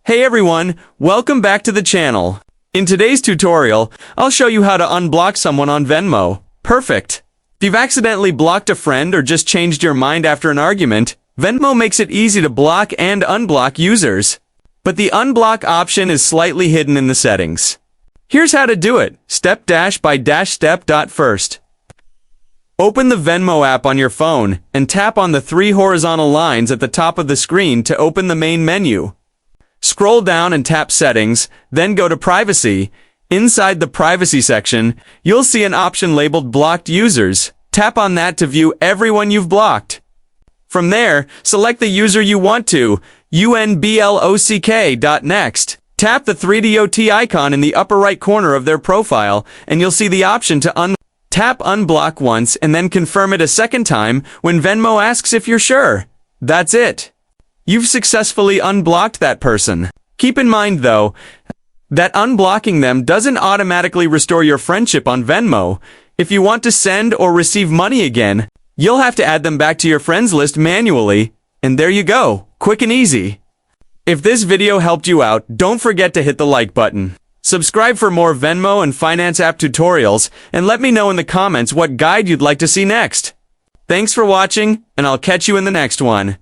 Hey everyone, welcome back to the channel. In today's tutorial, I'll show you how to unblock someone on Venmo. Perfect. If you've accidentally blocked a friend or just changed your mind after an argument, Venmo makes it easy to block and unblock users. But the unblock option is slightly hidden in the settings. Here's how to do it, step-by-step. First, open the Venmo app on your phone and tap on the three horizontal lines at the top of the screen to open the main menu. Scroll down and tap Settings, then go to Privacy. Inside the Privacy section, you'll see an option labeled Blocked Users. Tap on that to view everyone you've blocked. From there, select the user you want to, Unblock. Next, tap the 3D OT icon in the upper right corner of their profile, and you'll see the option to tap Unblock once and then confirm it a second time when Venmo asks if you're sure. That's it. You've successfully unblocked that person. Keep in mind, though, that unblocking them doesn't automatically restore your friendship on Venmo. If you want to send or receive money again, you'll have to add them back to your friends list manually. And there you go, quick and easy. If this video helped you out, don't forget to hit the like button. Subscribe for more Venmo and finance app tutorials, and let me know in the comments what guide you'd like to see next. Thanks for watching, and I'll catch you in the next one.